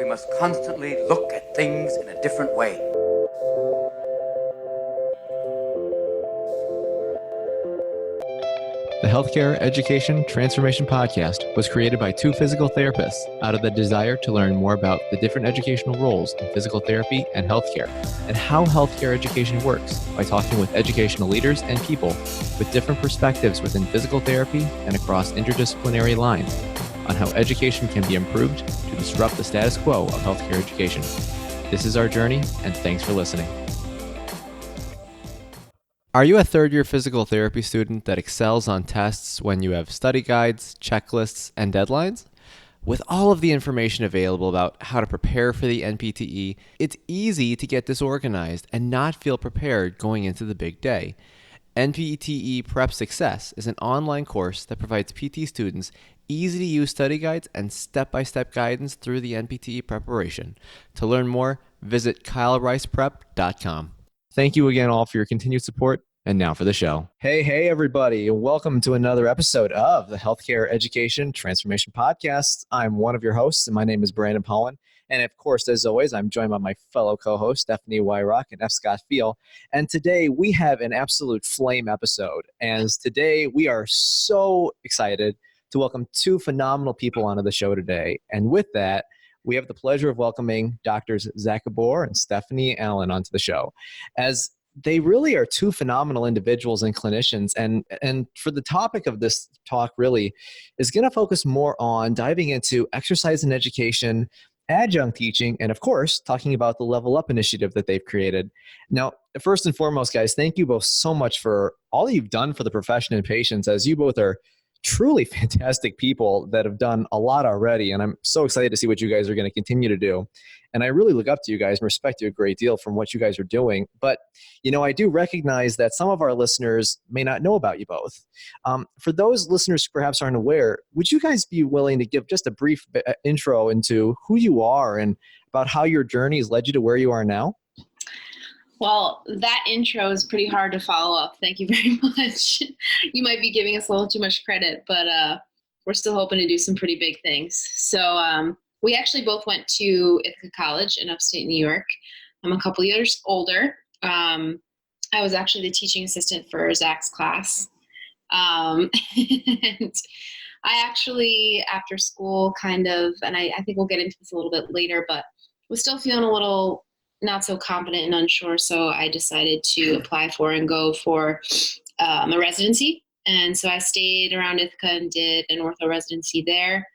We must constantly look at things in a different way. The Healthcare Education Transformation Podcast was created by two physical therapists out of the desire to learn more about the different educational roles in physical therapy and healthcare, and how healthcare education works by talking with educational leaders and people with different perspectives within physical therapy and across interdisciplinary lines on how education can be improved to disrupt the status quo of healthcare education. This is our journey, and thanks for listening. Are you a third-year physical therapy student that excels on tests when you have study guides, checklists, and deadlines? With all of the information available about how to prepare for the NPTE, it's easy to get disorganized and not feel prepared going into the big day. NPTE Prep Success is an online course that provides PT students easy-to-use study guides and step-by-step guidance through the NPTE preparation. To learn more, visit kylericeprep.com. Thank you again all for your continued support. And now for the show. Hey, everybody. Welcome to another episode of the Healthcare Education Transformation Podcast. I'm one of your hosts, and my name is Brandon Pollen. And of course, as always, I'm joined by my fellow co-hosts, Stephanie Wyrock and F. Scott Fiel. And today we have an absolute flame episode. And today we are so excited to welcome two phenomenal people onto the show today. And with that, we have the pleasure of welcoming Doctors Zach Gabor and Stephanie Allen onto the show, as they really are two phenomenal individuals and clinicians. And for the topic of this talk really is going to focus more on diving into exercise and education, adjunct teaching, and of course, talking about the Level Up initiative that they've created. Now, first and foremost, guys, thank you both so much for all you've done for the profession and patients, as you both are truly fantastic people that have done a lot already. And I'm so excited to see what you guys are going to continue to do. And I really look up to you guys and respect you a great deal from what you guys are doing. But, I do recognize that some of our listeners may not know about you both. For those listeners who perhaps aren't aware, would you guys be willing to give just a brief intro into who you are and about how your journey has led you to where you are now? Well, that intro is pretty hard to follow up. Thank you very much. You might be giving us a little too much credit, but we're still hoping to do some pretty big things. So we actually both went to Ithaca College in upstate New York. I'm a couple years older. I was actually the teaching assistant for Zach's class. And I actually, after school, and I think we'll get into this a little bit later, but was still feeling a little not so confident and unsure, so I decided to apply for and go for a residency. And so I stayed around Ithaca and did an ortho residency there.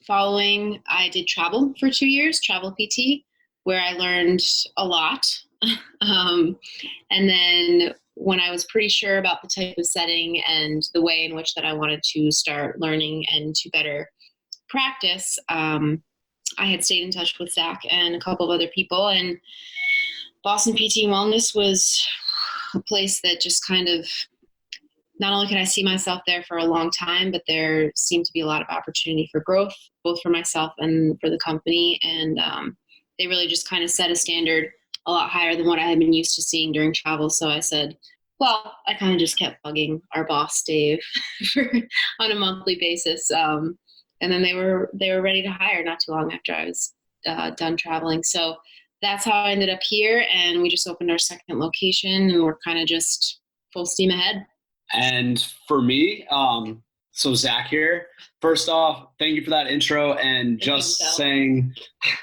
Following, I did travel for 2 years, travel PT, where I learned a lot. And then when I was pretty sure about the type of setting and the way in which that I wanted to start learning and to better practice, I had stayed in touch with Zach and a couple of other people, and Boston PT Wellness was a place that just kind of, not only could I see myself there for a long time, but there seemed to be a lot of opportunity for growth, both for myself and for the company. And they really just kind of set a standard a lot higher than what I had been used to seeing during travel. So I said, well, I kind of just kept bugging our boss, Dave, on a monthly basis. And then they were ready to hire not too long after I was done traveling. So that's how I ended up here. And we just opened our second location, and we're kind of just full steam ahead. And for me, so Zach here, first off, thank you for that intro. And just saying,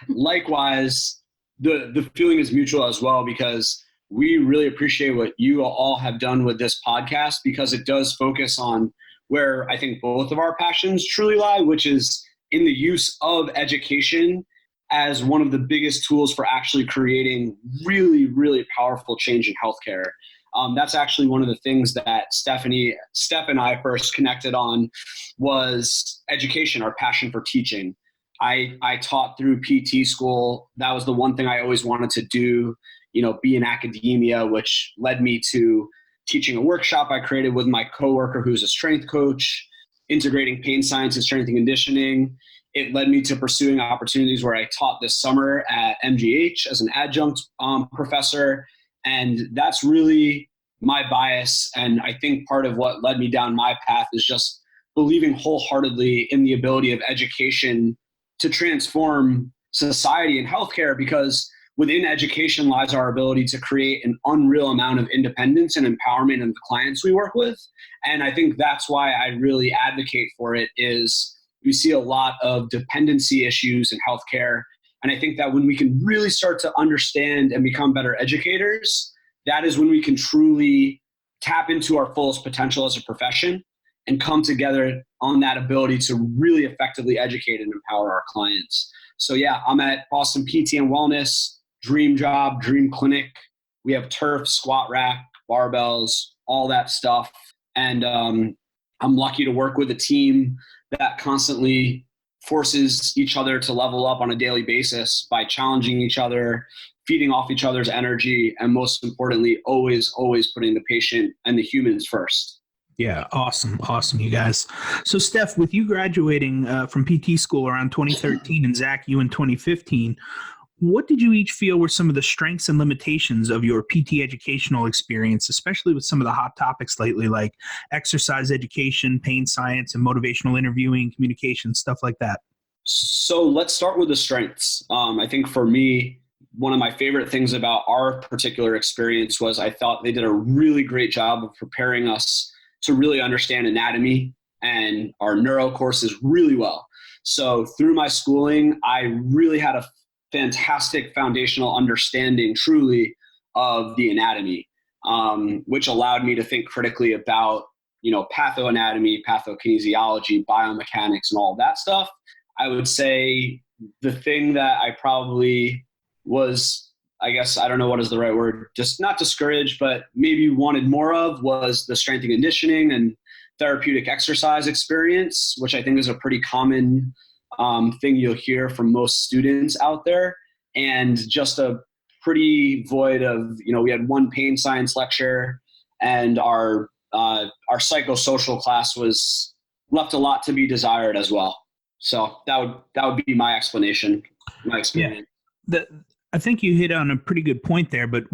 likewise, the feeling is mutual as well, because we really appreciate what you all have done with this podcast, because it does focus on where I think both of our passions truly lie, which is in the use of education as one of the biggest tools for actually creating really, really powerful change in healthcare. That's actually one of the things that Steph and I first connected on, was education, our passion for teaching. I taught through PT school. That was the one thing I always wanted to do, be in academia, which led me to teaching a workshop I created with my coworker who's a strength coach, integrating pain science and strength and conditioning. It led me to pursuing opportunities where I taught this summer at MGH as an adjunct professor. And that's really my bias. And I think part of what led me down my path is just believing wholeheartedly in the ability of education to transform society and healthcare, because within education lies our ability to create an unreal amount of independence and empowerment in the clients we work with. And I think that's why I really advocate for it. Is we see a lot of dependency issues in healthcare. And I think that when we can really start to understand and become better educators, that is when we can truly tap into our fullest potential as a profession and come together on that ability to really effectively educate and empower our clients. So yeah, I'm at Boston PT and Wellness, dream job, dream clinic. We have turf, squat rack, barbells, all that stuff. And I'm lucky to work with a team that constantly forces each other to level up on a daily basis by challenging each other, feeding off each other's energy, and most importantly, always putting the patient and the humans first. Yeah, awesome, you guys. So Steph, with you graduating from PT school around 2013 and Zach, you in 2015, what did you each feel were some of the strengths and limitations of your PT educational experience, especially with some of the hot topics lately like exercise education, pain science, and motivational interviewing, communication, stuff like that? So let's start with the strengths. I think for me, one of my favorite things about our particular experience was I thought they did a really great job of preparing us to really understand anatomy and our neuro courses really well. So through my schooling, I really had a fantastic foundational understanding truly of the anatomy, which allowed me to think critically about, pathoanatomy, pathokinesiology, biomechanics, and all of that stuff. I would say the thing that I probably was, I guess, I don't know what is the right word, just not discouraged, but maybe wanted more of, was the strength and conditioning and therapeutic exercise experience, which I think is a pretty common thing you'll hear from most students out there. And just a pretty void of, we had one pain science lecture, and our psychosocial class was left a lot to be desired as well. So that would be my explanation, my experience. Yeah. I think you hit on a pretty good point there, but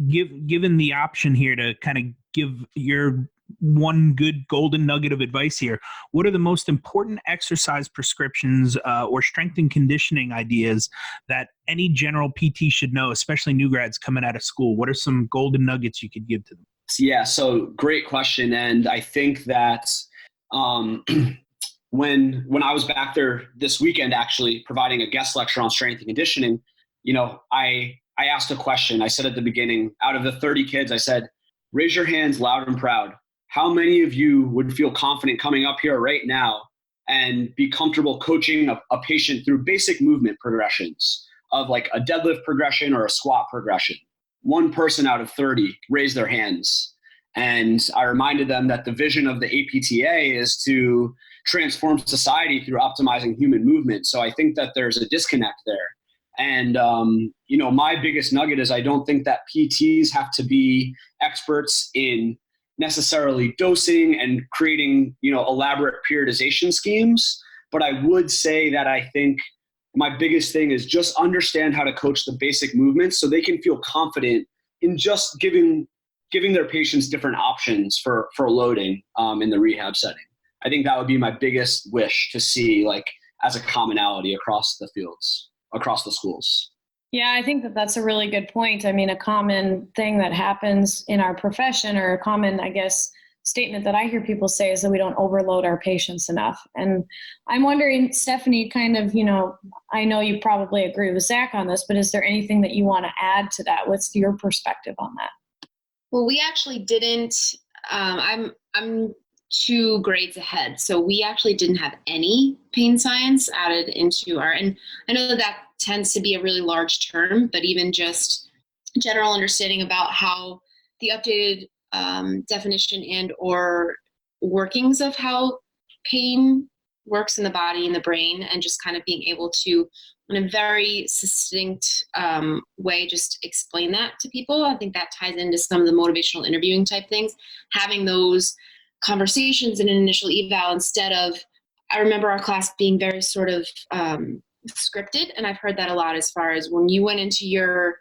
given the option here to kind of give your one good golden nugget of advice here, what are the most important exercise prescriptions or strength and conditioning ideas that any general PT should know, especially new grads coming out of school? What are some golden nuggets you could give to them? Yeah, so great question. And I think that when I was back there this weekend, actually providing a guest lecture on strength and conditioning, I asked a question. I said at the beginning, out of the 30 kids, I said, raise your hands loud and proud. How many of you would feel confident coming up here right now and be comfortable coaching a patient through basic movement progressions of like a deadlift progression or a squat progression? One person out of 30 raised their hands. And I reminded them that the vision of the APTA is to transform society through optimizing human movement. So I think that there's a disconnect there. And, my biggest nugget is I don't think that PTs have to be experts in necessarily dosing and creating, elaborate periodization schemes. But I would say that I think my biggest thing is just understand how to coach the basic movements so they can feel confident in just giving their patients different options for loading in the rehab setting. I think that would be my biggest wish to see, like, as a commonality across the fields, across the schools. Yeah, I think that's a really good point. I mean, a common thing that happens in our profession, or a common, I guess, statement that I hear people say, is that we don't overload our patients enough. And I'm wondering, Stephanie, kind of, I know you probably agree with Zach on this, but is there anything that you want to add to that? What's your perspective on that? Well, we actually didn't, I'm 2 grades ahead. So we actually didn't have any pain science added into and I know that tends to be a really large term, but even just general understanding about how the updated definition and or workings of how pain works in the body and the brain, and just kind of being able to, in a very succinct way, just explain that to people. I think that ties into some of the motivational interviewing type things, having those conversations in an initial eval instead of, I remember our class being very sort of scripted, and I've heard that a lot as far as when you went into your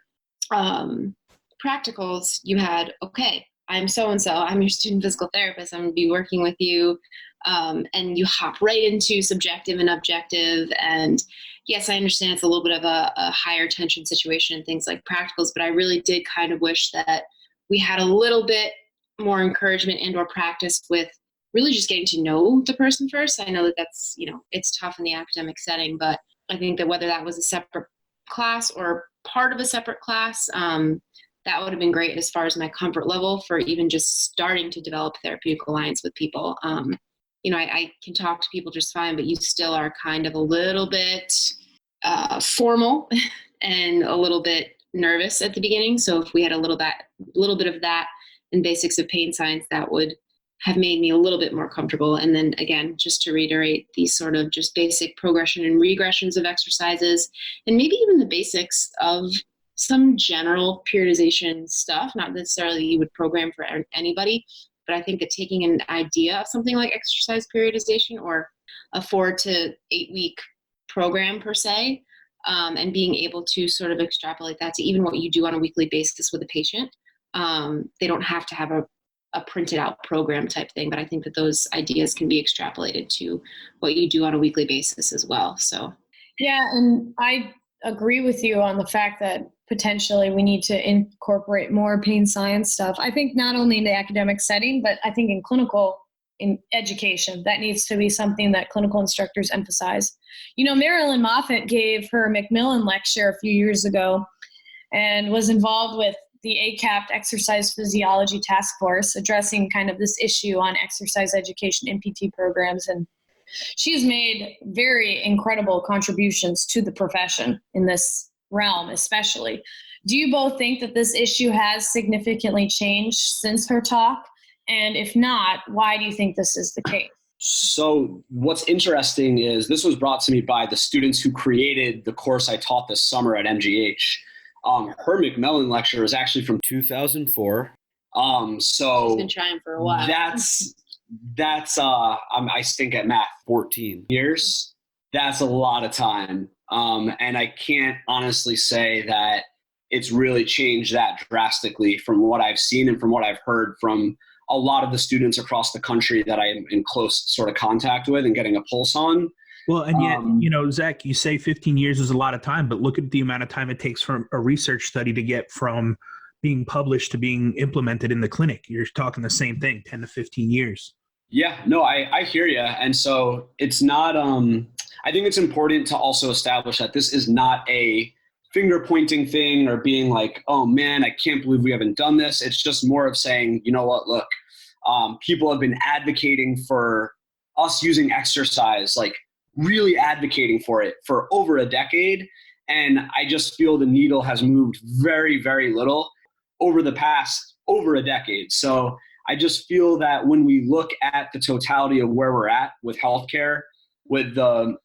practicals, you had, okay, I'm so-and-so, I'm your student physical therapist, I'm going to be working with you and you hop right into subjective and objective. And yes, I understand it's a little bit of a higher tension situation and things like practicals, but I really did kind of wish that we had a little bit more encouragement and or practice with really just getting to know the person first. I know that that's, it's tough in the academic setting, but I think that whether that was a separate class or part of a separate class, that would have been great as far as my comfort level for even just starting to develop therapeutic alliance with people. I can talk to people just fine, but you still are kind of a little bit formal and a little bit nervous at the beginning. So if we had a little bit of that in basics of pain science, that would have made me a little bit more comfortable. And then again, just to reiterate, these sort of just basic progression and regressions of exercises, and maybe even the basics of some general periodization stuff, not necessarily you would program for anybody, but I think that taking an idea of something like exercise periodization or a 4 to 8 week program per se, and being able to sort of extrapolate that to even what you do on a weekly basis with a patient. They don't have to have a printed out program type thing, but I think that those ideas can be extrapolated to what you do on a weekly basis as well. So, yeah, and I agree with you on the fact that potentially we need to incorporate more pain science stuff. I think not only in the academic setting, but I think in education, that needs to be something that clinical instructors emphasize. Marilyn Moffat gave her Macmillan lecture a few years ago and was involved with the ACAPT Exercise Physiology Task Force addressing kind of this issue on exercise education in PT programs. And she's made very incredible contributions to the profession in this realm, especially. Do you both think that this issue has significantly changed since her talk? And if not, why do you think this is the case? So what's interesting is this was brought to me by the students who created the course I taught this summer at MGH. Her Macmillan lecture is actually from 2004. So she's been trying for a while. I stink at math. 14 years. That's a lot of time. And I can't honestly say that it's really changed that drastically from what I've seen and from what I've heard from a lot of the students across the country that I am in close sort of contact with and getting a pulse on. Well, and yet, Zach, you say 15 years is a lot of time, but look at the amount of time it takes for a research study to get from being published to being implemented in the clinic. You're talking the same thing, 10 to 15 years. Yeah, no, I hear you. And so it's not, I think it's important to also establish that this is not a finger pointing thing or being like, oh man, I can't believe we haven't done this. It's just more of saying, you know what, look, people have been advocating for us using exercise, like really advocating for it for over a decade. And I just feel the needle has moved very, very little over a decade. So I just feel that when we look at the totality of where we're at with healthcare, with the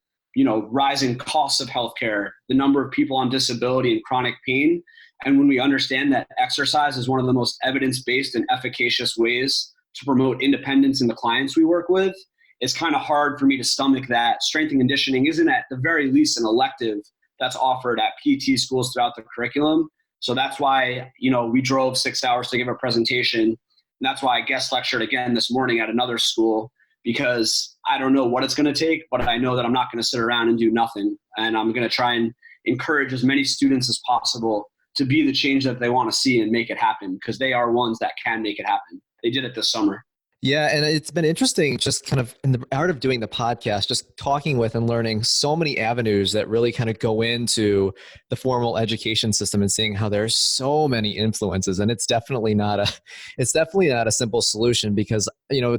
rising costs of healthcare, the number of people on disability and chronic pain, and when we understand that exercise is one of the most evidence-based and efficacious ways to promote independence in the clients we work with, it's kind of hard for me to stomach that strength and conditioning isn't at the very least an elective that's offered at PT schools throughout the curriculum. So that's why, we drove 6 hours to give a presentation. And that's why I guest lectured again this morning at another school, because I don't know what it's going to take, but I know that I'm not going to sit around and do nothing. And I'm going to try and encourage as many students as possible to be the change that they want to see and make it happen, because they are ones that can make it happen. They did it this summer. Yeah, and it's been interesting just kind of in the art of doing the podcast, just talking with and learning so many avenues that really kind of go into the formal education system and seeing how there's so many influences. And it's definitely not a simple solution, because,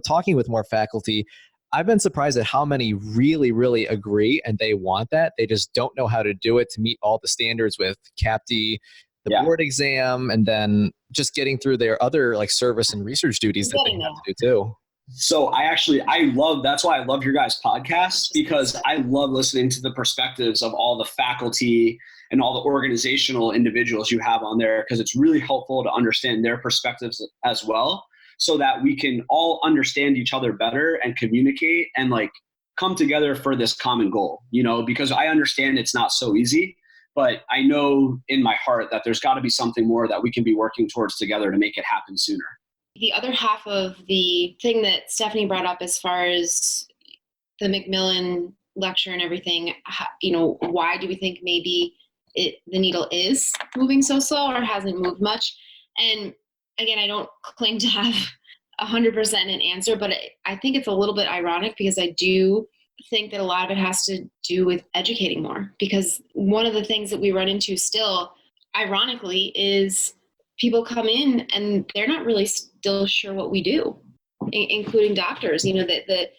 talking with more faculty, I've been surprised at how many really, really agree and they want that. They just don't know how to do it to meet all the standards with CAPD, the board exam, and then just getting through their other like service and research duties that they have to do too. So that's why I love your guys' podcast, because I love listening to the perspectives of all the faculty and all the organizational individuals you have on there, because it's really helpful to understand their perspectives as well, so that we can all understand each other better and communicate and like come together for this common goal, because I understand it's not so easy. But I know in my heart that there's got to be something more that we can be working towards together to make it happen sooner. The other half of the thing that Stephanie brought up as far as the Macmillan lecture and everything, why do we think maybe the needle is moving so slow or hasn't moved much? And again, I don't claim to have 100% an answer, but I think it's a little bit ironic because I do think that a lot of it has to do with educating more, because one of the things that we run into still, ironically, is people come in and they're not really still sure what we do, including doctors. That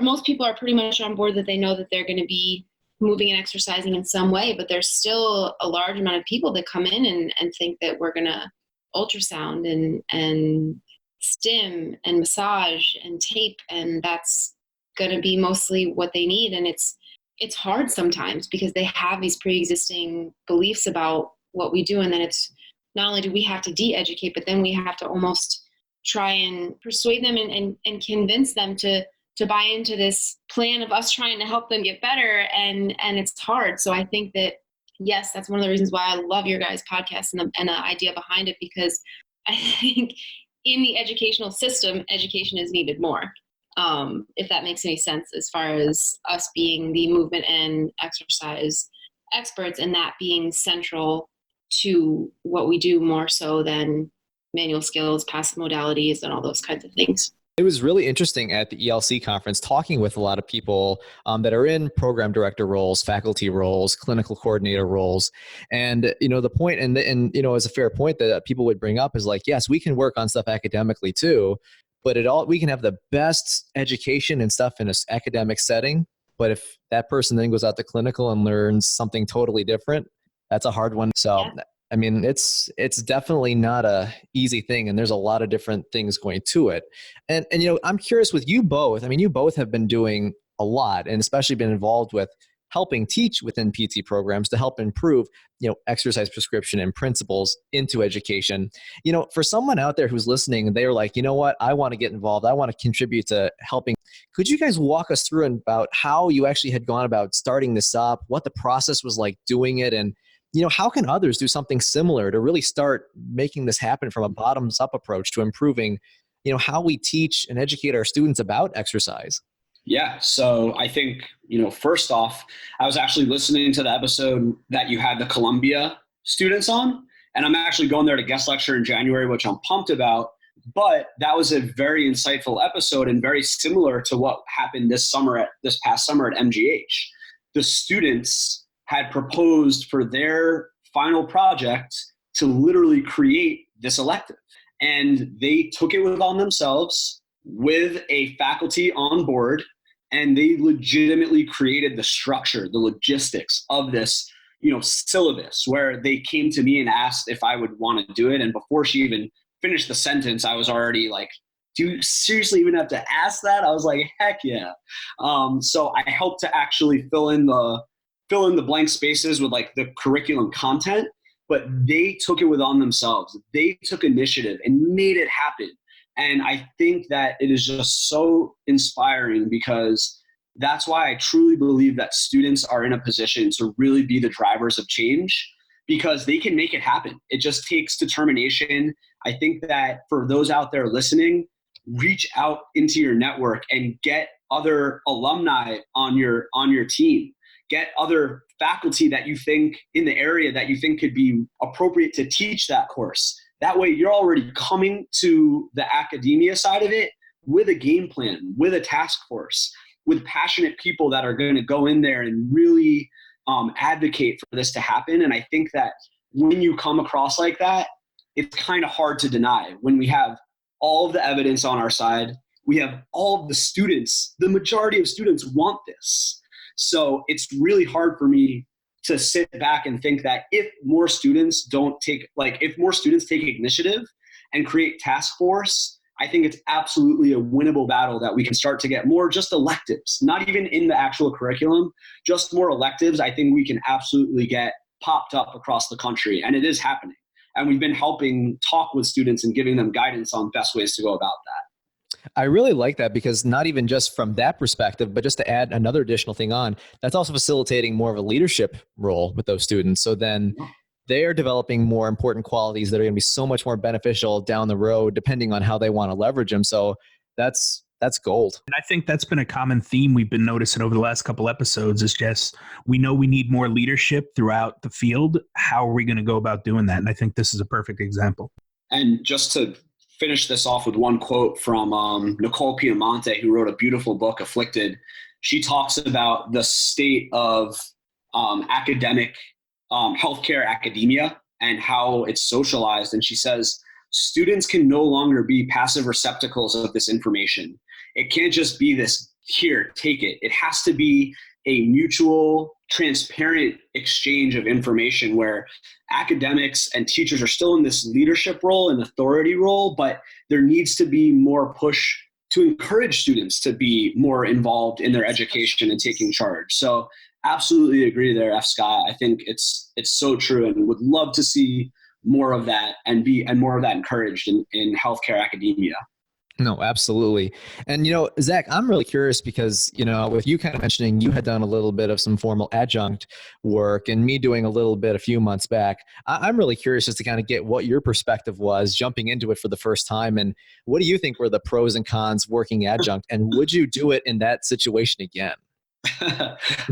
most people are pretty much on board that they know that they're going to be moving and exercising in some way, but there's still a large amount of people that come in and think that we're going to ultrasound and stim and massage and tape, and that's going to be mostly what they need. And it's hard sometimes because they have these pre-existing beliefs about what we do, and then it's not only do we have to de-educate, but then we have to almost try and persuade them and convince them to buy into this plan of us trying to help them get better, and it's hard. So I think that, yes, that's one of the reasons why I love your guys' podcast and the idea behind it, because I think in the educational system, education is needed more. If that makes any sense, as far as us being the movement and exercise experts, and that being central to what we do more so than manual skills, passive modalities, and all those kinds of things. It was really interesting at the ELC conference talking with a lot of people that are in program director roles, faculty roles, clinical coordinator roles. And, the point, and as a fair point that people would bring up is like, yes, we can work on stuff academically too, but we can have the best education and stuff in an academic setting. But if that person then goes out to clinical and learns something totally different, that's a hard one. So, yeah. I mean, it's definitely not a easy thing, and there's a lot of different things going to it. And I'm curious with you both. I mean, you both have been doing a lot, and especially been involved with helping teach within PT programs to help improve, exercise prescription and principles into education. For someone out there who's listening, they're like, you know what, I want to get involved. I want to contribute to helping. Could you guys walk us through about how you actually had gone about starting this up, what the process was like doing it, and how can others do something similar to really start making this happen from a bottoms up approach to improving, how we teach and educate our students about exercise? Yeah. So I think, first off, I was actually listening to the episode that you had the Columbia students on, and I'm actually going there to guest lecture in January, which I'm pumped about. But that was a very insightful episode and very similar to what happened this past summer at MGH. The students had proposed for their final project to literally create this elective. And they took it on themselves with a faculty on board, and they legitimately created the structure, the logistics of this, syllabus, where they came to me and asked if I would want to do it. And before she even finished the sentence, I was already like, do you seriously even have to ask that? I was like, heck yeah. So I helped to actually fill in the blank spaces with like the curriculum content, but they took it on themselves. They took initiative and made it happen. And I think that it is just so inspiring, because that's why I truly believe that students are in a position to really be the drivers of change, because they can make it happen. It just takes determination. I think that for those out there listening, reach out into your network and get other alumni on your team. Get other faculty that you think in the area that you think could be appropriate to teach that course. That way you're already coming to the academia side of it with a game plan, with a task force, with passionate people that are going to go in there and really advocate for this to happen. And I think that when you come across like that, it's kind of hard to deny. When we have all of the evidence on our side, we have all of the students, the majority of students want this. So it's really hard for me to sit back and think that if more students take initiative and create task force, I think it's absolutely a winnable battle that we can start to get more just electives, not even in the actual curriculum, just more electives. I think we can absolutely get popped up across the country, and it is happening. And we've been helping talk with students and giving them guidance on best ways to go about that. I really like that, because not even just from that perspective, but just to add another additional thing on, that's also facilitating more of a leadership role with those students. So then they are developing more important qualities that are going to be so much more beneficial down the road, depending on how they want to leverage them. So that's gold. And I think that's been a common theme we've been noticing over the last couple episodes is just, we know we need more leadership throughout the field. How are we going to go about doing that? And I think this is a perfect example. And just to finish this off with one quote from Nicole Piemonte, who wrote a beautiful book, Afflicted. She talks about the state of academic healthcare academia and how it's socialized. And she says, students can no longer be passive receptacles of this information. It can't just be this, here, take it. It has to be a mutual, transparent exchange of information where academics and teachers are still in this leadership role and authority role, but there needs to be more push to encourage students to be more involved in their education and taking charge. So absolutely agree there, F. Scott. I think it's so true, and would love to see more of that and more of that encouraged in healthcare academia. No, absolutely. And, Zach, I'm really curious because, with you kind of mentioning you had done a little bit of some formal adjunct work and me doing a little bit a few months back, I'm really curious just to kind of get what your perspective was jumping into it for the first time. And what do you think were the pros and cons working adjunct? And would you do it in that situation again?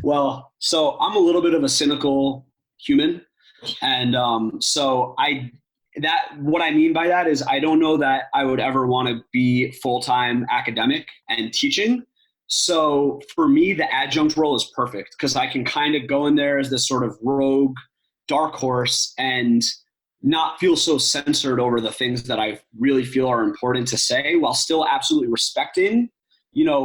Well, so I'm a little bit of a cynical human. And what I mean by that is I don't know that I would ever want to be full-time academic and teaching. So for me, the adjunct role is perfect because I can kind of go in there as this sort of rogue dark horse and not feel so censored over the things that I really feel are important to say, while still absolutely respecting,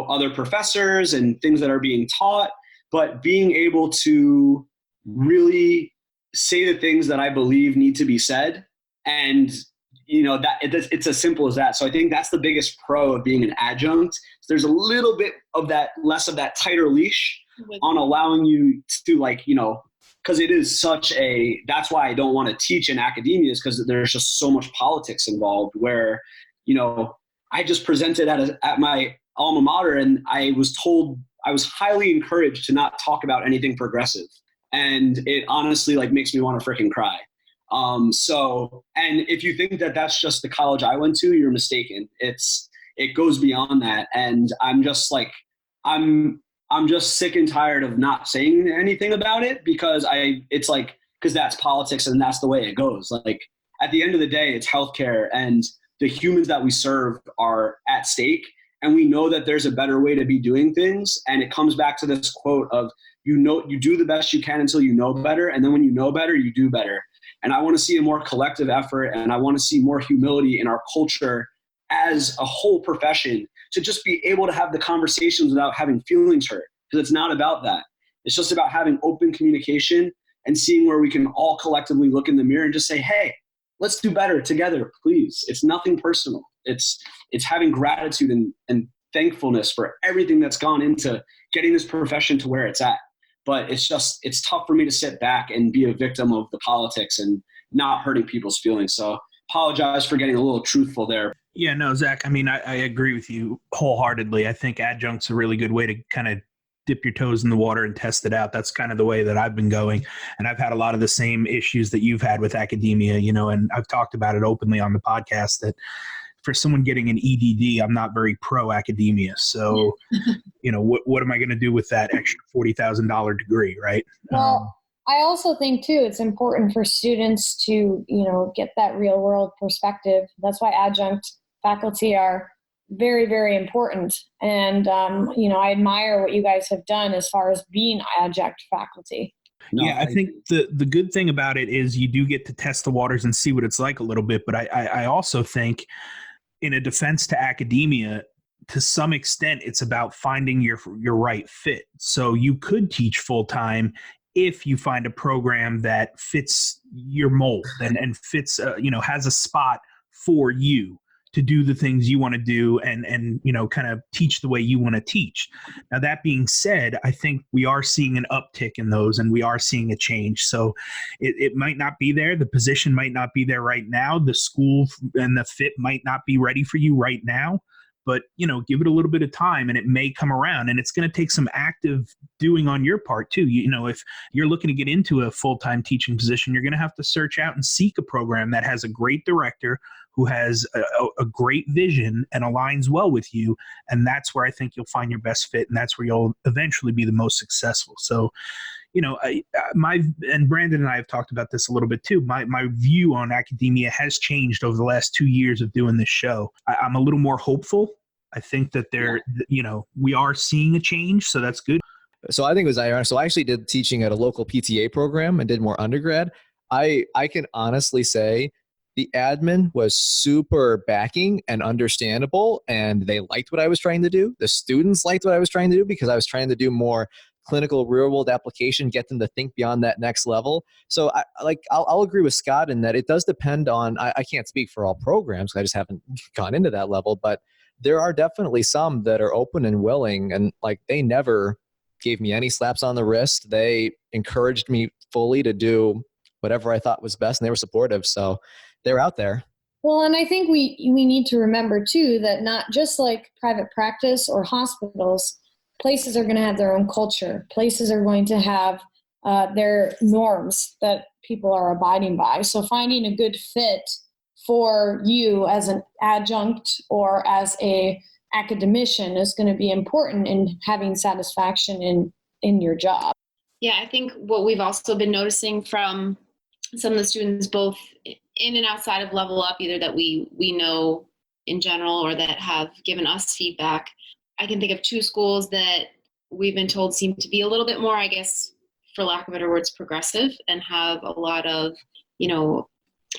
other professors and things that are being taught, but being able to really say the things that I believe need to be said. And, that it's as simple as that. So I think that's the biggest pro of being an adjunct. There's a little bit of that, less of that tighter leash on allowing you to because it is that's why I don't want to teach in academia, is because there's just so much politics involved where, I just presented at my alma mater and I was told, I was highly encouraged to not talk about anything progressive. And it honestly makes me want to freaking cry. And if you think that that's just the college I went to, you're mistaken. It goes beyond that. And I'm just I'm just sick and tired of not saying anything about it because that's politics and that's the way it goes. At the end of the day, it's healthcare and the humans that we serve are at stake. And we know that there's a better way to be doing things. And it comes back to this quote of, you do the best you can until you know better. And then when you know better, you do better. And I want to see a more collective effort, and I want to see more humility in our culture as a whole profession to just be able to have the conversations without having feelings hurt. Because it's not about that. It's just about having open communication and seeing where we can all collectively look in the mirror and just say, hey, let's do better together, please. It's nothing personal. It's having gratitude and thankfulness for everything that's gone into getting this profession to where it's at. But it's tough for me to sit back and be a victim of the politics and not hurting people's feelings. So apologize for getting a little truthful there. Yeah, no, Zach, I agree with you wholeheartedly. I think adjunct's a really good way to kind of dip your toes in the water and test it out. That's kind of the way that I've been going. And I've had a lot of the same issues that you've had with academia, and I've talked about it openly on the podcast that for someone getting an EDD, I'm not very pro academia. So, what am I going to do with that extra $40,000 degree, right? Well, I also think too, it's important for students to, get that real world perspective. That's why adjunct faculty are very, very important. And, I admire what you guys have done as far as being adjunct faculty. No, yeah, I think the good thing about it is you do get to test the waters and see what it's like a little bit. But I also think in a defense to academia, to some extent, it's about finding your right fit. So you could teach full time if you find a program that fits your mold and fits, has a spot for you to do the things you want to do and kind of teach the way you want to teach. Now, that being said, I think we are seeing an uptick in those and we are seeing a change. So it might not be there. The position might not be there right now. The school and the fit might not be ready for you right now. but give it a little bit of time and it may come around, and it's going to take some active doing on your part too. If you're looking to get into a full-time teaching position, you're going to have to search out and seek a program that has a great director who has a great vision and aligns well with you. And that's where I think you'll find your best fit. And that's where you'll eventually be the most successful. So, and Brandon and I have talked about this a little bit too. My view on academia has changed over the last 2 years of doing this show. I'm a little more hopeful. I think that we are seeing a change. So that's good. So I think it was ironic. So I actually did teaching at a local PTA program and did more undergrad. I can honestly say the admin was super backing and understandable, and they liked what I was trying to do. The students liked what I was trying to do because I was trying to do more clinical real world application, get them to think beyond that next level. So I'll agree with Scott in that it does depend on, I can't speak for all programs. I just haven't gone into that level, but there are definitely some that are open and willing, and they never gave me any slaps on the wrist. They encouraged me fully to do whatever I thought was best, and they were supportive. So they're out there. Well, and I think we need to remember too that not just like private practice or hospitals, places are going to have their own culture. Places are going to have their norms that people are abiding by. So finding a good fit for you as an adjunct or as a academician is going to be important in having satisfaction in your job. Yeah, I think what we've also been noticing from some of the students, both in and outside of Level Up, either that we know in general or that have given us feedback, I can think of 2 schools that we've been told seem to be a little bit more, I guess, for lack of better words, progressive, and have a lot of,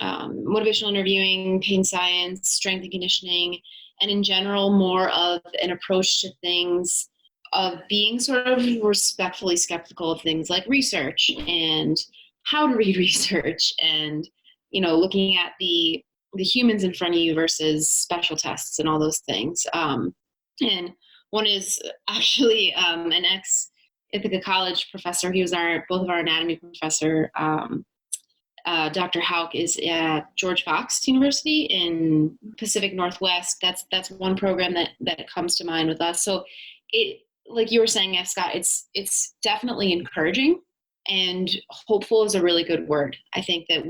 motivational interviewing, pain science, strength and conditioning, and in general, more of an approach to things of being sort of respectfully skeptical of things like research and how to read research, and looking at the humans in front of you versus special tests and all those things. And one is actually an ex-Ithaca College professor. He was both of our anatomy professor. Dr. Hauk is at George Fox University in Pacific Northwest. That's one program that comes to mind with us. So it, like you were saying, Scott, it's definitely encouraging, and hopeful is a really good word. I think that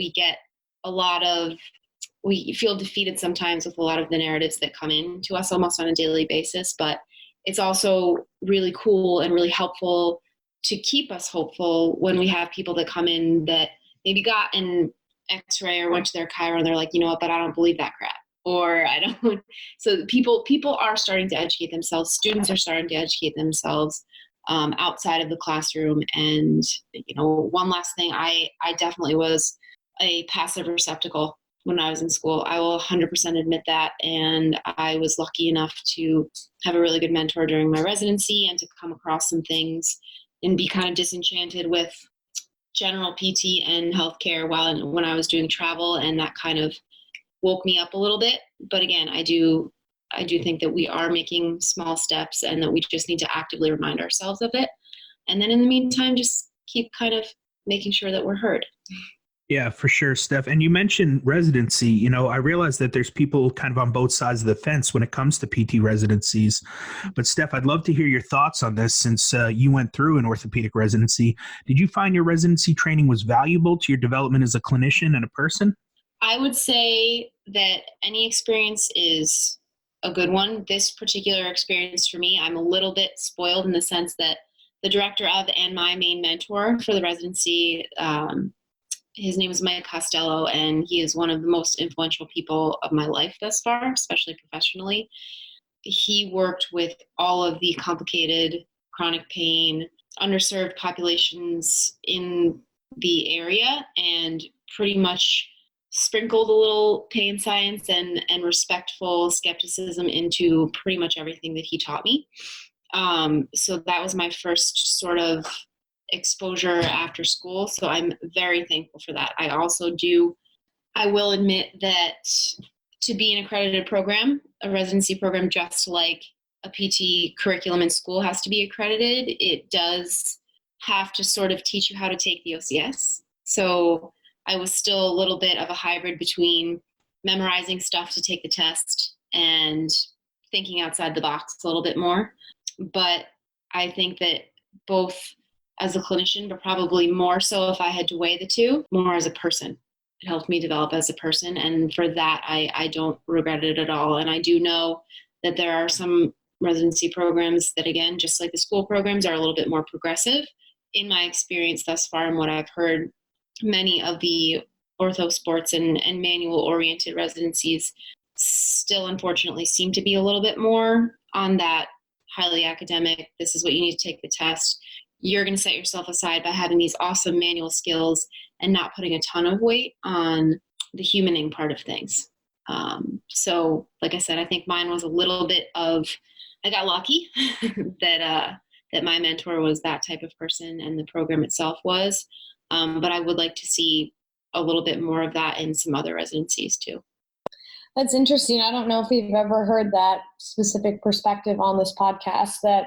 we feel defeated sometimes with a lot of the narratives that come in to us almost on a daily basis, but it's also really cool and really helpful to keep us hopeful when we have people that come in that maybe got an x-ray or went to their chiro and they're like, but I don't believe that crap. Or I don't. So people are starting to educate themselves. Students are starting to educate themselves outside of the classroom. And, one last thing, I definitely was a passive receptacle when I was in school. I will 100% admit that. And I was lucky enough to have a really good mentor during my residency and to come across some things and be kind of disenchanted with general PT and healthcare when I was doing travel. And that kind of woke me up a little bit. But again, I do think that we are making small steps and that we just need to actively remind ourselves of it. And then in the meantime, just keep kind of making sure that we're heard. Yeah, for sure, Steph. And you mentioned residency. I realize that there's people kind of on both sides of the fence when it comes to PT residencies. But Steph, I'd love to hear your thoughts on this since you went through an orthopedic residency. Did you find your residency training was valuable to your development as a clinician and a person? I would say that any experience is a good one. This particular experience for me, I'm a little bit spoiled in the sense that the director of and my main mentor for the residency, his name is Mike Costello, and he is one of the most influential people of my life thus far, especially professionally. He worked with all of the complicated chronic pain, underserved populations in the area, and pretty much sprinkled a little pain science and respectful skepticism into pretty much everything that he taught me. So that was my first sort of exposure after school. So I'm very thankful for that. I will admit that to be an accredited program, a residency program, just like a PT curriculum in school has to be accredited, it does have to sort of teach you how to take the OCS. So I was still a little bit of a hybrid between memorizing stuff to take the test and thinking outside the box a little bit more. But I think that both as a clinician, but probably more so if I had to weigh the two, more as a person. It helped me develop as a person. And for that, I don't regret it at all. And I do know that there are some residency programs that, again, just like the school programs, are a little bit more progressive. In my experience thus far and what I've heard, many of the ortho sports and manual oriented residencies still unfortunately seem to be a little bit more on that highly academic, this is what you need to take the test. You're going to set yourself aside by having these awesome manual skills and not putting a ton of weight on the humaning part of things. So like I said, I think mine was a little bit of, I got lucky that my mentor was that type of person and the program itself was. But I would like to see a little bit more of that in some other residencies too. That's interesting. I don't know if we've ever heard that specific perspective on this podcast, that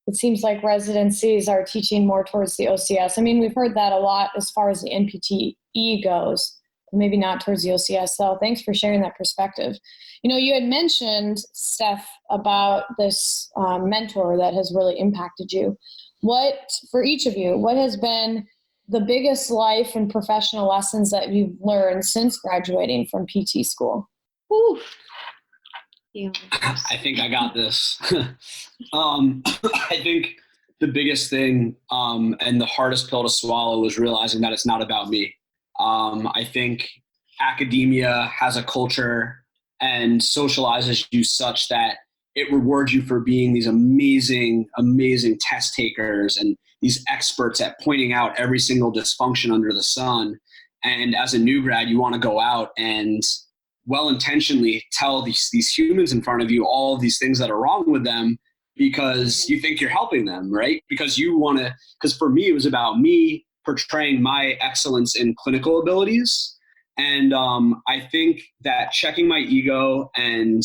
it seems like residencies are teaching more towards the OCS. I mean, we've heard that a lot as far as the NPTE goes, but maybe not towards the OCS. So thanks for sharing that perspective. You know, you had mentioned, Steph, about this mentor that has really impacted you. What, for each of you, what has been the biggest life and professional lessons that you've learned since graduating from PT school? Whew. Yeah. I think I got this. I think the biggest thing and the hardest pill to swallow was realizing that it's not about me. I think academia has a culture and socializes you such that it rewards you for being these amazing, amazing test takers and these experts at pointing out every single dysfunction under the sun. And as a new grad, you want to go out and well-intentionally tell these humans in front of you all of these things that are wrong with them because you think you're helping them, right? Because you want to, because for me, it was about me portraying my excellence in clinical abilities. And I think that checking my ego and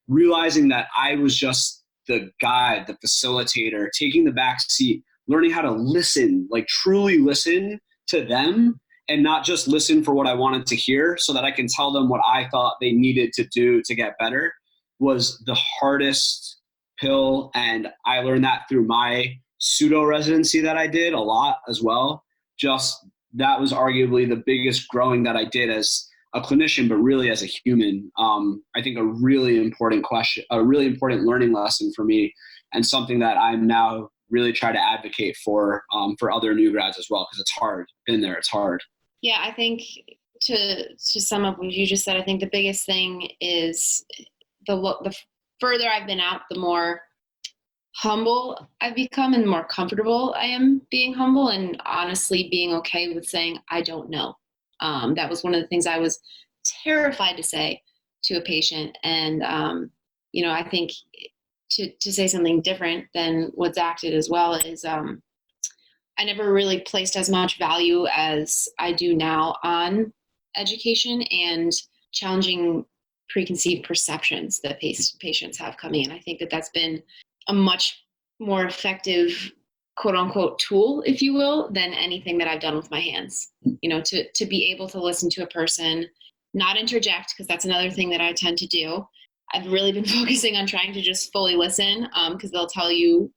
realizing that I was just the guide, the facilitator, taking the back seat, learning how to listen, like truly listen to them and not just listen for what I wanted to hear so that I can tell them what I thought they needed to do to get better, was the hardest pill. And I learned that through my pseudo residency that I did a lot as well. Just that was arguably the biggest growing that I did as a clinician, but really as a human. I think a really important question, a really important learning lesson for me, and something that I'm now really try to advocate for other new grads as well, because it's hard. Been there, it's hard. Yeah, I think to sum up what you just said, I think the biggest thing is the further I've been out, the more humble I've become and the more comfortable I am being humble and honestly being okay with saying, I don't know. That was one of the things I was terrified to say to a patient. And, I think to say something different than what Zach did as well is I never really placed as much value as I do now on education and challenging preconceived perceptions that patients have coming in. I think that that's been a much more effective quote unquote tool, if you will, than anything that I've done with my hands. To be able to listen to a person, not interject, because that's another thing that I tend to do. I've really been focusing on trying to just fully listen, because they'll tell you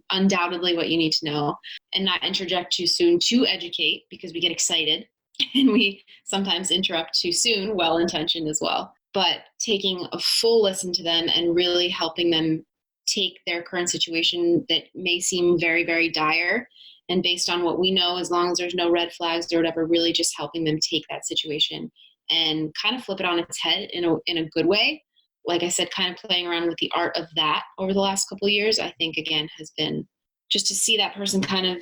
undoubtedly what you need to know, and not interject too soon to educate, because we get excited and we sometimes interrupt too soon, well-intentioned as well. But taking a full listen to them and really helping them take their current situation that may seem very, very dire, and based on what we know, as long as there's no red flags or whatever, really just helping them take that situation and kind of flip it on its head in a good way. Like I said, kind of playing around with the art of that over the last couple of years, I think, again, has been just to see that person kind of,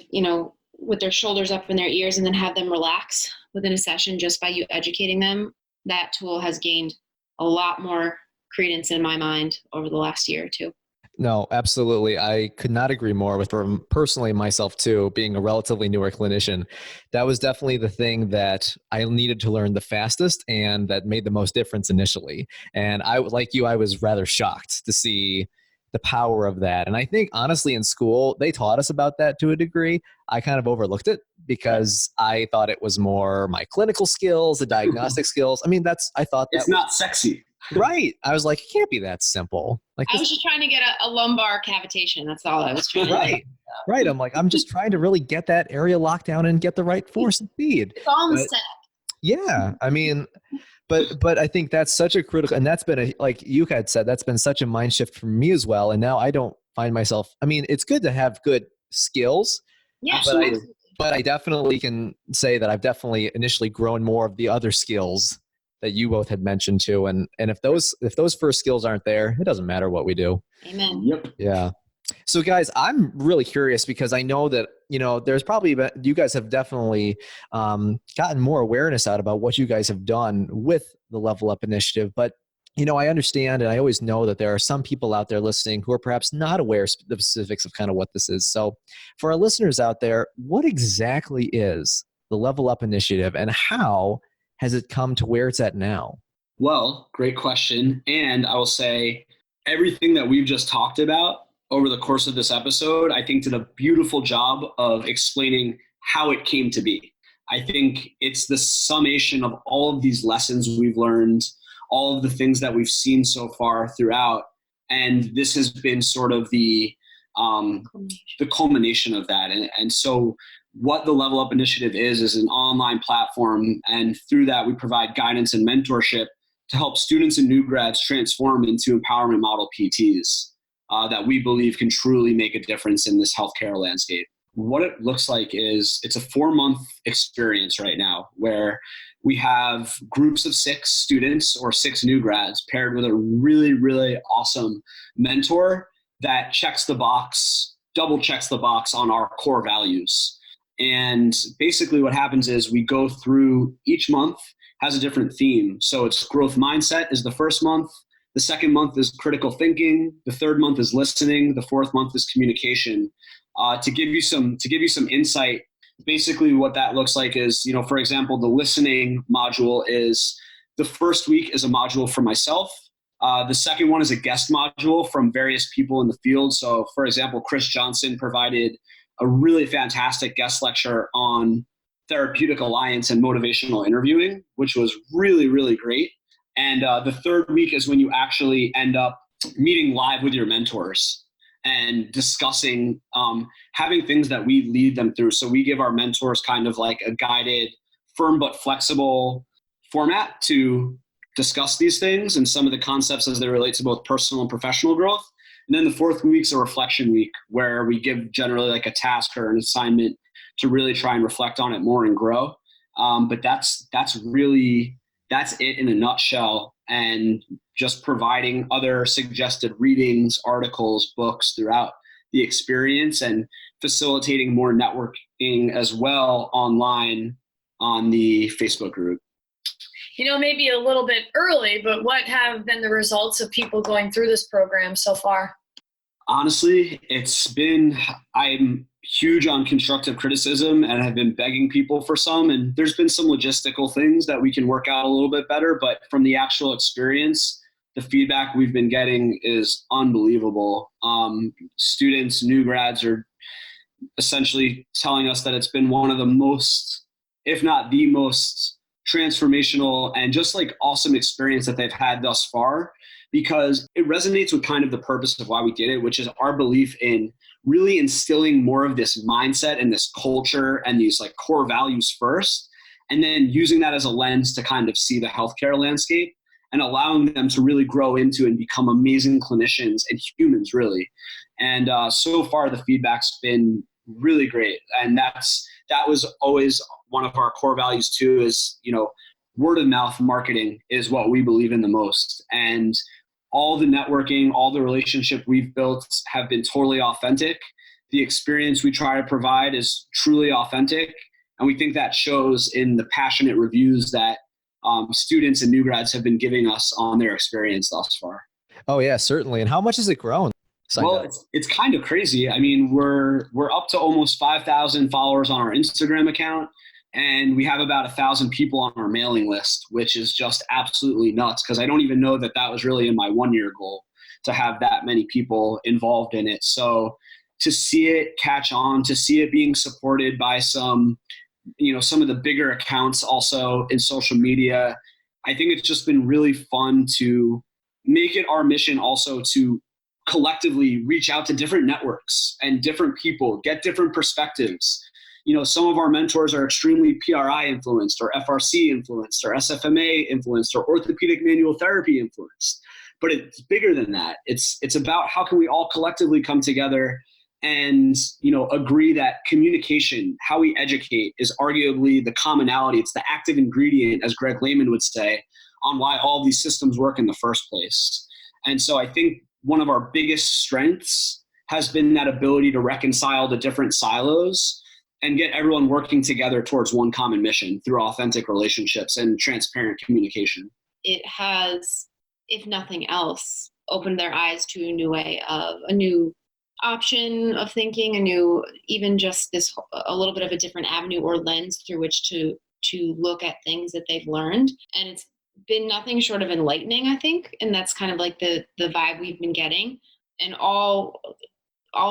with their shoulders up in their ears and then have them relax within a session just by you educating them. That tool has gained a lot more credence in my mind over the last year or two. No, absolutely. I could not agree more with personally myself too, being a relatively newer clinician. That was definitely the thing that I needed to learn the fastest and that made the most difference initially. And I, like you, I was rather shocked to see the power of that. And I think honestly in school, they taught us about that to a degree. I kind of overlooked it because I thought it was more my clinical skills, the diagnostic skills. I mean, I thought it's not sexy. Right. I was like, it can't be that simple. Like, I was just trying to get a lumbar cavitation. That's all I was trying to do. right. Right. I'm like, I'm just trying to really get that area locked down and get the right force and speed. It's all in the But, set. yeah. I mean, but I think that's such a critical, and that's been like you had said, that's been such a mind shift for me as well. And now I don't find myself, I mean, it's good to have good skills, Yeah, but I definitely can say that I've definitely initially grown more of the other skills that you both had mentioned too. And if those first skills aren't there, it doesn't matter what we do. Amen. Yep. Yeah. So guys, I'm really curious because I know that, there's probably, you guys have definitely gotten more awareness out about what you guys have done with the Level Up Initiative. But, I understand, and I always know that there are some people out there listening who are perhaps not aware of the specifics of kind of what this is. So for our listeners out there, what exactly is the Level Up Initiative and how has it come to where it's at now? Well, great question. And I will say everything that we've just talked about over the course of this episode, I think did a beautiful job of explaining how it came to be. I think it's the summation of all of these lessons we've learned, all of the things that we've seen so far throughout. And this has been sort of the culmination of that. And so what the Level Up Initiative is an online platform. And through that, we provide guidance and mentorship to help students and new grads transform into empowerment model PTs that we believe can truly make a difference in this healthcare landscape. What it looks like is it's a 4-month experience right now where we have groups of 6 students or 6 new grads paired with a really, really awesome mentor that double checks the box on our core values. And basically what happens is we go through each month has a different theme. So it's growth mindset is the first month. The second month is critical thinking. The third month is listening. The fourth month is communication. To give you some insight, basically what that looks like is, for example, the listening module is the first week is a module for myself. The second one is a guest module from various people in the field. So for example, Chris Johnson provided a really fantastic guest lecture on therapeutic alliance and motivational interviewing, which was really, really great. And the third week is when you actually end up meeting live with your mentors and discussing, having things that we lead them through. So we give our mentors kind of like a guided, firm but flexible format to discuss these things and some of the concepts as they relate to both personal and professional growth. And then the fourth week's a reflection week where we give generally like a task or an assignment to really try and reflect on it more and grow. But that's it in a nutshell. And just providing other suggested readings, articles, books throughout the experience and facilitating more networking as well online on the Facebook group. Maybe a little bit early, but what have been the results of people going through this program so far? Honestly, I'm huge on constructive criticism and have been begging people for some. And there's been some logistical things that we can work out a little bit better. But from the actual experience, the feedback we've been getting is unbelievable. Students, new grads are essentially telling us that it's been one of the most, if not the most transformational and just like awesome experience that they've had thus far, because it resonates with kind of the purpose of why we did it, which is our belief in really instilling more of this mindset and this culture and these like core values first, and then using that as a lens to kind of see the healthcare landscape and allowing them to really grow into and become amazing clinicians and humans really. And so far the feedback's been really great. And that was always one of our core values too, is, word of mouth marketing is what we believe in the most. And all the networking, all the relationship we've built have been totally authentic. The experience we try to provide is truly authentic. And we think that shows in the passionate reviews that students and new grads have been giving us on their experience thus far. Oh yeah, certainly. And how much has it grown? Well, it's kind of crazy. I mean, we're up to almost 5,000 followers on our Instagram account. And we have about 1,000 people on our mailing list, which is just absolutely nuts because I don't even know that was really in my 1-year goal to have that many people involved in it. So to see it catch on, to see it being supported by some of the bigger accounts also in social media, I think it's just been really fun to make it our mission also to collectively reach out to different networks and different people, get different perspectives. Some of our mentors are extremely PRI influenced or FRC influenced or SFMA influenced or orthopedic manual therapy influenced. But it's bigger than that. It's about how can we all collectively come together and agree that communication, how we educate, is arguably the commonality. It's the active ingredient, as Greg Lehman would say, on why all these systems work in the first place. And so I think one of our biggest strengths has been that ability to reconcile the different silos and get everyone working together towards one common mission through authentic relationships and transparent communication. It has, if nothing else, opened their eyes to a new option of thinking, even just a little bit of a different avenue or lens through which to look at things that they've learned. And it's been nothing short of enlightening, I think. And that's kind of like the vibe we've been getting, and all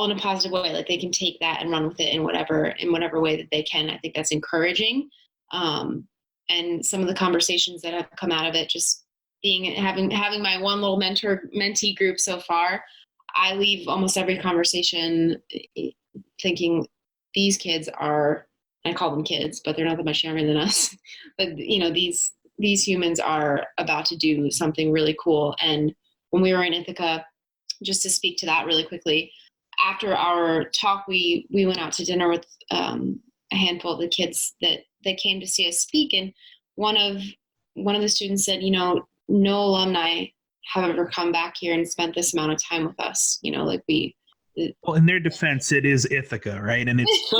in a positive way. Like they can take that and run with it in whatever way that they can. I think that's encouraging. And some of the conversations that have come out of it, just having my one little mentee group so far, I leave almost every conversation thinking these kids are, I call them kids, but they're not that much younger than us. But these humans are about to do something really cool. And when we were in Ithaca, just to speak to that really quickly, after our talk, we went out to dinner with a handful of the kids that came to see us speak. And one of the students said, no alumni have ever come back here and spent this amount of time with us. Well, in their defense, it is Ithaca, right? And it's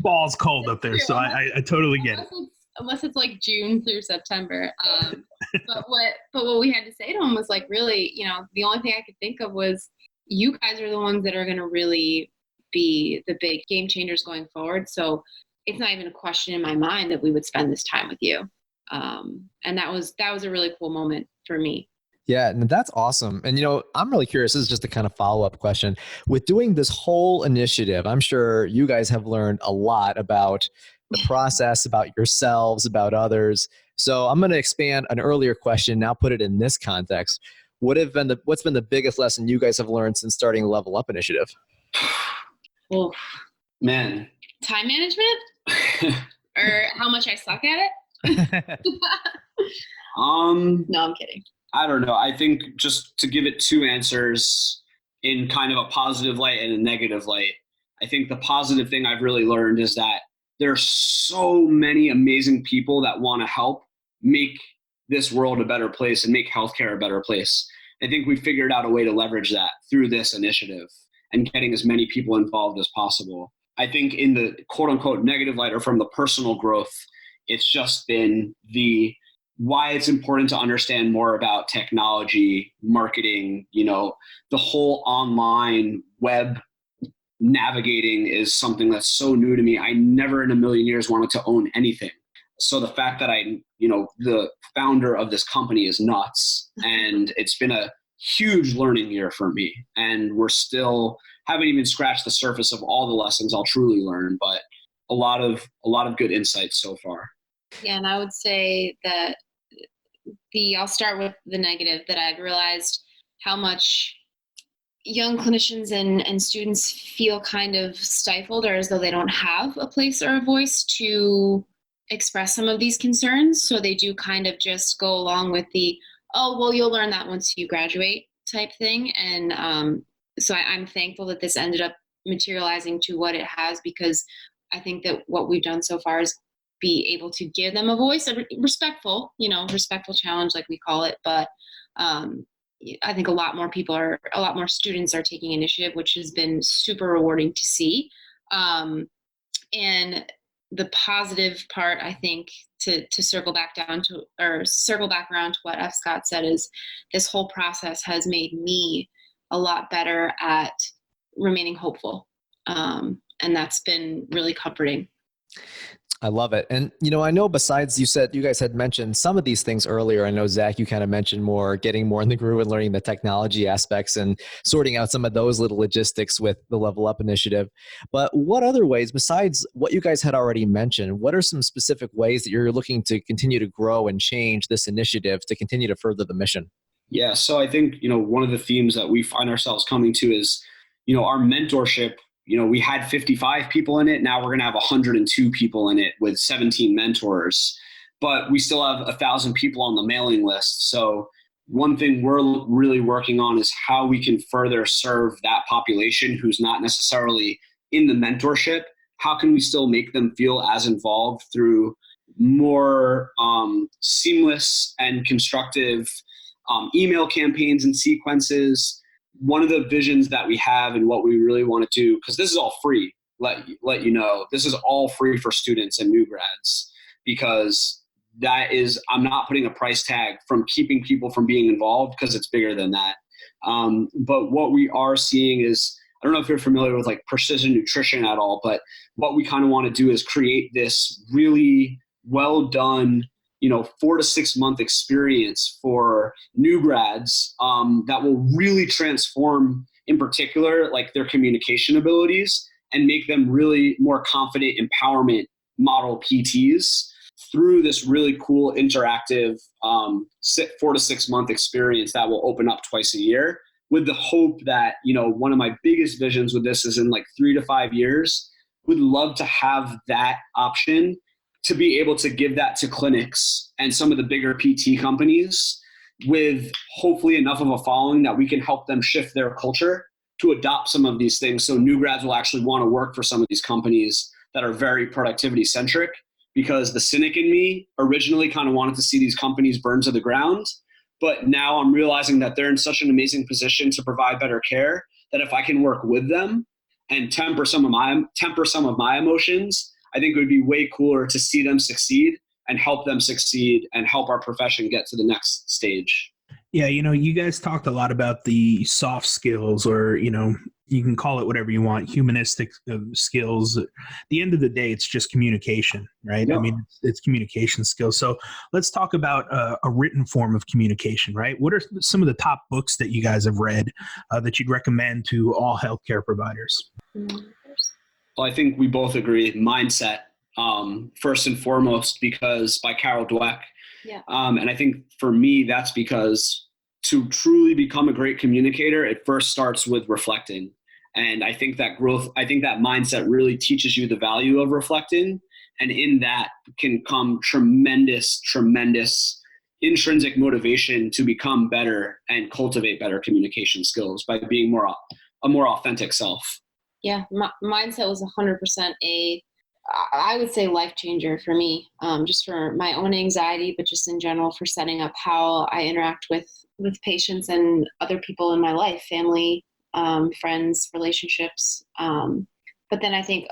balls cold up there. So I totally get it. Unless it's like June through September. But what we had to say to him was like, really, the only thing I could think of was, you guys are the ones that are going to really be the big game changers going forward. So it's not even a question in my mind that we would spend this time with you. And that was a really cool moment for me. Yeah, and that's awesome. And, I'm really curious. This is just a kind of follow-up question. With doing this whole initiative, I'm sure you guys have learned a lot about the process, about yourselves, about others. So I'm going to expand an earlier question, now put it in this context. What's been the biggest lesson you guys have learned since starting the Level Up initiative? Well, man, time management or how much I suck at it. No, I'm kidding. I don't know. I think just to give it two answers in kind of a positive light and a negative light, I think the positive thing I've really learned is that there's so many amazing people that want to help make this world a better place and make healthcare a better place. I think we figured out a way to leverage that through this initiative and getting as many people involved as possible. I think in the quote unquote negative light, or from the personal growth, it's just been why it's important to understand more about technology, marketing, the whole online web navigating is something that's so new to me. I never in a million years wanted to own anything. So the fact that the founder of this company is nuts, and it's been a huge learning year for me. And we're still haven't even scratched the surface of all the lessons I'll truly learn, but a lot of good insights so far. Yeah. And I would say that I'll start with the negative, that I've realized how much young clinicians and students feel kind of stifled, or as though they don't have a place or a voice to express some of these concerns. So they do kind of just go along with the, oh, well, you'll learn that once you graduate type thing. And so I'm thankful that this ended up materializing to what it has, because I think that what we've done so far is be able to give them a voice, a respectful challenge, like we call it. But I think a lot more students are taking initiative, which has been super rewarding to see. And the positive part, I think, to circle back around to what F. Scott said, is this whole process has made me a lot better at remaining hopeful. And that's been really comforting. I love it. And, I know besides you guys had mentioned some of these things earlier. I know, Zach, you kind of mentioned getting more in the groove and learning the technology aspects and sorting out some of those little logistics with the Level Up initiative. But what other ways, besides what you guys had already mentioned, what are some specific ways that you're looking to continue to grow and change this initiative to continue to further the mission? Yeah. So I think, one of the themes that we find ourselves coming to is, our mentorship. We had 55 people in it. Now we're going to have 102 people in it with 17 mentors, but we still have 1,000 people on the mailing list. So one thing we're really working on is how we can further serve that population who's not necessarily in the mentorship. How can we still make them feel as involved through more seamless and constructive email campaigns and sequences? One of the visions that we have and what we really want to do, because this is all free, let you know, this is all free for students and new grads, because I'm not putting a price tag from keeping people from being involved, because it's bigger than that. But what we are seeing is, I don't know if you're familiar with like precision nutrition at all, but what we kind of want to do is create this really well done 4 to 6 month experience for new grads that will really transform, in particular, like their communication abilities and make them really more confident empowerment model PTs through this really cool interactive 4 to 6 month experience that will open up twice a year, with the hope that, one of my biggest visions with this is in like 3 to 5 years, would love to have that option to be able to give that to clinics and some of the bigger PT companies with hopefully enough of a following that we can help them shift their culture to adopt some of these things. So new grads will actually want to work for some of these companies that are very productivity centric, because the cynic in me originally kind of wanted to see these companies burn to the ground. But now I'm realizing that they're in such an amazing position to provide better care that if I can work with them and temper some of my emotions, I think it would be way cooler to see them succeed and help them succeed and help our profession get to the next stage. Yeah, you guys talked a lot about the soft skills, or, you can call it whatever you want, humanistic skills. At the end of the day, it's just communication, right? Yep. I mean, it's communication skills. So let's talk about a written form of communication, right? What are some of the top books that you guys have read that you'd recommend to all healthcare providers? Well, I think we both agree, Mindset, first and foremost, because by Carol Dweck. Yeah. And I think for me, that's because to truly become a great communicator, it first starts with reflecting. And I think that mindset really teaches you the value of reflecting. And in that can come tremendous, tremendous intrinsic motivation to become better and cultivate better communication skills by being a more authentic self. Yeah, mindset was 100% I would say life changer for me, just for my own anxiety, but just in general for setting up how I interact with patients and other people in my life, family, friends, relationships. But then I think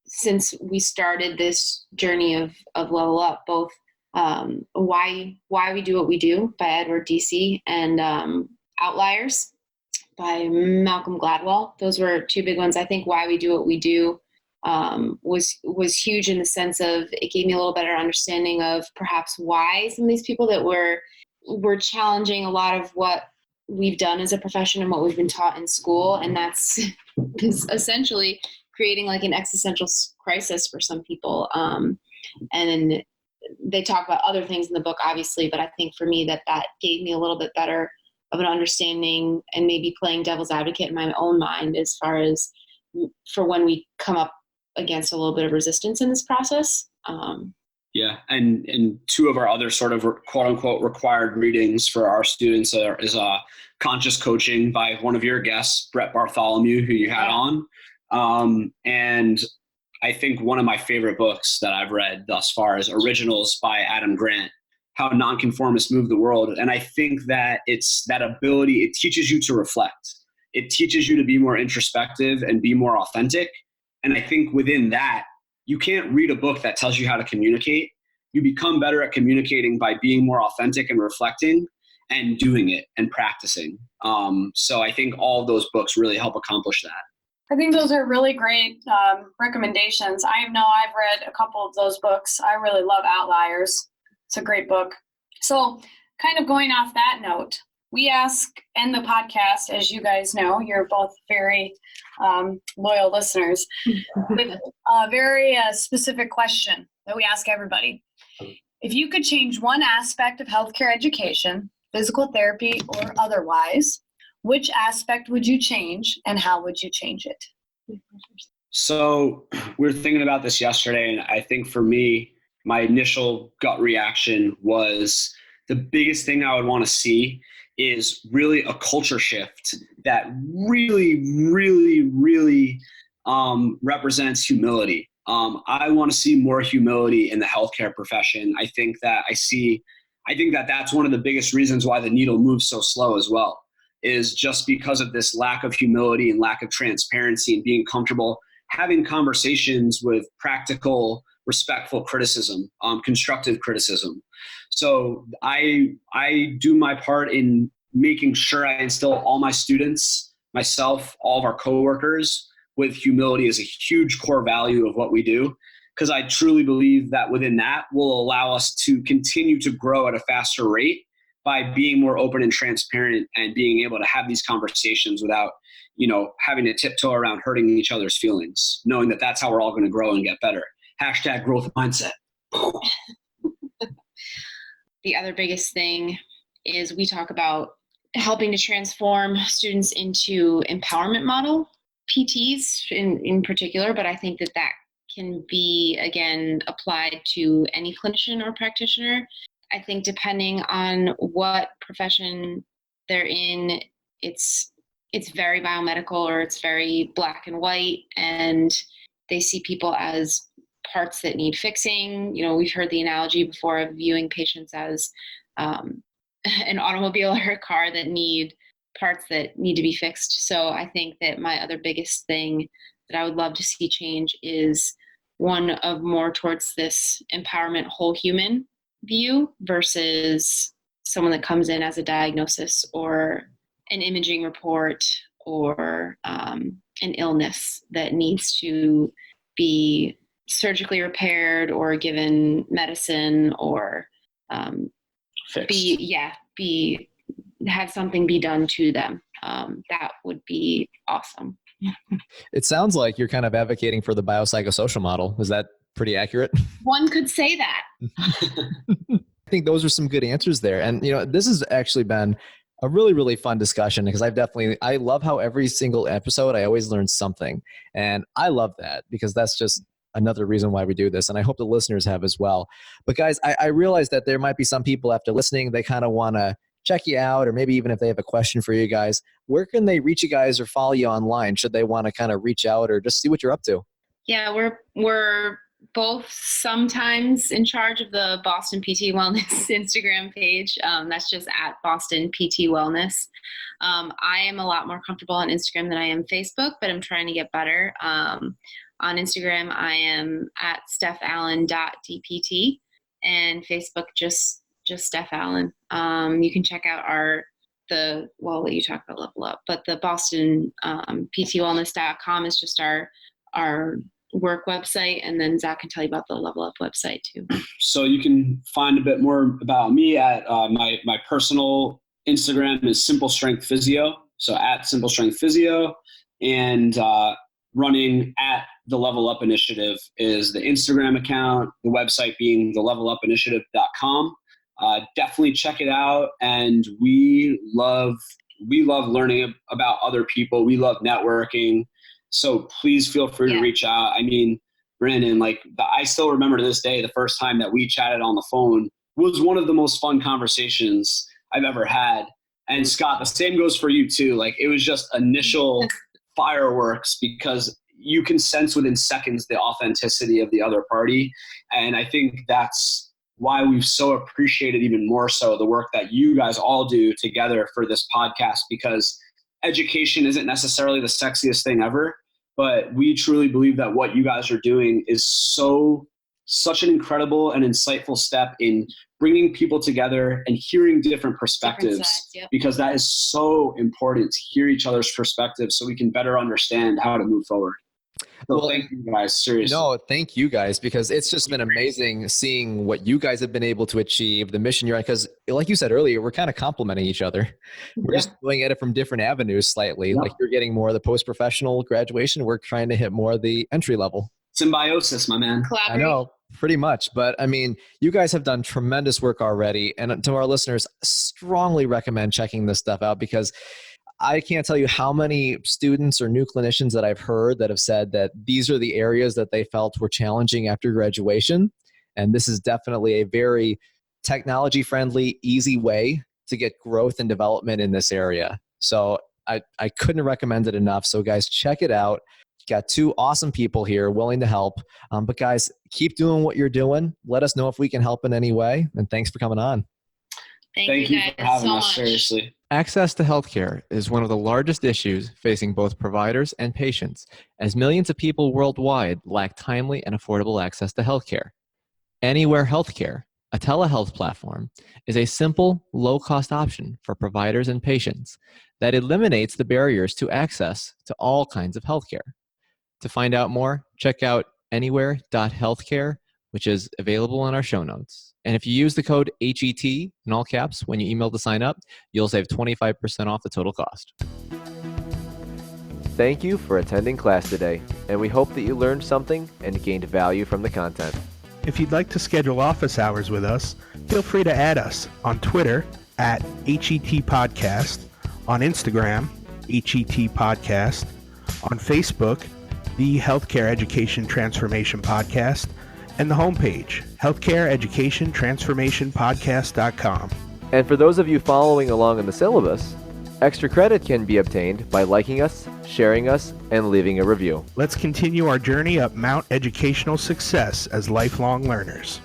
since we started this journey of Level Up, both Why We Do What We Do by Edward Deci and Outliers by Malcolm Gladwell. Those were two big ones. I think Why We Do What We Do was huge in the sense of it gave me a little better understanding of perhaps why some of these people that were challenging a lot of what we've done as a profession and what we've been taught in school. And that's essentially creating like an existential crisis for some people. And they talk about other things in the book, obviously, but I think for me that gave me a little bit better of an understanding and maybe playing devil's advocate in my own mind as far as for when we come up against a little bit of resistance in this process. Yeah. And two of our other sort of quote unquote required readings for our students is Conscious Coaching by one of your guests, Brett Bartholomew, who you had on. And I think one of my favorite books that I've read thus far is Originals by Adam Grant, How Nonconformists Move the World. And I think that it's that ability, it teaches you to reflect. It teaches you to be more introspective and be more authentic. And I think within that, you can't read a book that tells you how to communicate. You become better at communicating by being more authentic and reflecting and doing it and practicing. So I think all of those books really help accomplish that. I think those are really great recommendations. I know I've read a couple of those books. I really love Outliers. It's a great book. So kind of going off that note, we end the podcast, as you guys know, you're both very loyal listeners, with a very specific question that we ask everybody. If you could change one aspect of healthcare education, physical therapy or otherwise, which aspect would you change and how would you change it? So we were thinking about this yesterday, and I think for me, my initial gut reaction was the biggest thing I would want to see is really a culture shift that really, really, really represents humility. I want to see more humility in the healthcare profession. I think that that's one of the biggest reasons why the needle moves so slow as well, is just because of this lack of humility and lack of transparency and being comfortable having conversations with practical, respectful criticism, constructive criticism. So I do my part in making sure I instill all my students, myself, all of our coworkers with humility as a huge core value of what we do. Because I truly believe that within that will allow us to continue to grow at a faster rate by being more open and transparent and being able to have these conversations without, having to tiptoe around hurting each other's feelings, knowing that that's how we're all going to grow and get better. # growth mindset. The other biggest thing is we talk about helping to transform students into empowerment model PTs in particular, but I think that can be, again, applied to any clinician or practitioner. I think depending on what profession they're in, it's very biomedical or it's very black and white, and they see people as parts that need fixing. We've heard the analogy before of viewing patients as an automobile or a car that need parts that need to be fixed. So I think that my other biggest thing that I would love to see change is one of more towards this empowerment whole human view versus someone that comes in as a diagnosis or an imaging report or an illness that needs to be surgically repaired or given medicine or Fixed. have something be done to them. That would be awesome. It sounds like you're kind of advocating for the biopsychosocial model. Is that pretty accurate? One could say that. I think those are some good answers there. And, this has actually been a really, really fun discussion because I love how every single episode, I always learn something. And I love that because that's just another reason why we do this. And I hope the listeners have as well. But guys, I realize that there might be some people after listening, they kind of want to check you out, or maybe even if they have a question for you guys, where can they reach you guys or follow you online? Should they want to kind of reach out or just see what you're up to? Yeah, we're both sometimes in charge of the Boston PT Wellness Instagram page. That's just at Boston PT Wellness. I am a lot more comfortable on Instagram than I am Facebook, but I'm trying to get better. On Instagram, I am at stephalen.dpt, and Facebook just Steph Allen. You can check out I'll let you talk about Level Up, but the Boston PTWellness.com is just our work website, and then Zach can tell you about the Level Up website too. So you can find a bit more about me at my personal Instagram is Simple Strength Physio. So at Simple Strength Physio, and running at the Level Up Initiative is the Instagram account, the website being thelevelup.initiative.com. Definitely check it out. And we love learning about other people. We love networking. So please feel free to reach out. I mean, Brandon, I still remember to this day, the first time that we chatted on the phone was one of the most fun conversations I've ever had. And Scott, the same goes for you too. It was just initial fireworks because you can sense within seconds the authenticity of the other party. And I think that's why we've so appreciated even more so the work that you guys all do together for this podcast, because education isn't necessarily the sexiest thing ever, but we truly believe that what you guys are doing is such an incredible and insightful step in bringing people together and hearing different perspectives, sides, yep. because that is so important to hear each other's perspectives so we can better understand how to move forward. So Well, thank you guys, seriously. No, thank you guys, because it's just been amazing seeing what you guys have been able to achieve, the mission you're on. Because, like you said earlier, we're kind of complementing each other. We're just going at it from different avenues slightly. Yeah. Like you're getting more of the post-professional graduation. We're trying to hit more of the entry level. Symbiosis, my man. I know, pretty much. But I mean, you guys have done tremendous work already. And to our listeners, strongly recommend checking this stuff out, because I can't tell you how many students or new clinicians that I've heard that have said that these are the areas that they felt were challenging after graduation. And this is definitely a very technology-friendly, easy way to get growth and development in this area. So I couldn't recommend it enough. So guys, check it out. Got two awesome people here willing to help. But guys, keep doing what you're doing. Let us know if we can help in any way. And thanks for coming on. Thank you guys for having so us, much. seriously. Access to healthcare is one of the largest issues facing both providers and patients, as millions of people worldwide lack timely and affordable access to healthcare. Anywhere Healthcare, a telehealth platform, is a simple, low-cost option for providers and patients that eliminates the barriers to access to all kinds of healthcare. To find out more, check out anywhere.healthcare, which is available in our show notes. And if you use the code HET in all caps when you email to sign up, you'll save 25% off the total cost. Thank you for attending class today, and we hope that you learned something and gained value from the content. If you'd like to schedule office hours with us, feel free to add us on Twitter at HET Podcast, on Instagram, HET Podcast, on Facebook, the Healthcare Education Transformation Podcast, and the homepage, healthcareeducationtransformationpodcast.com. And for those of you following along in the syllabus, extra credit can be obtained by liking us, sharing us, and leaving a review. Let's continue our journey up Mount Educational Success as lifelong learners.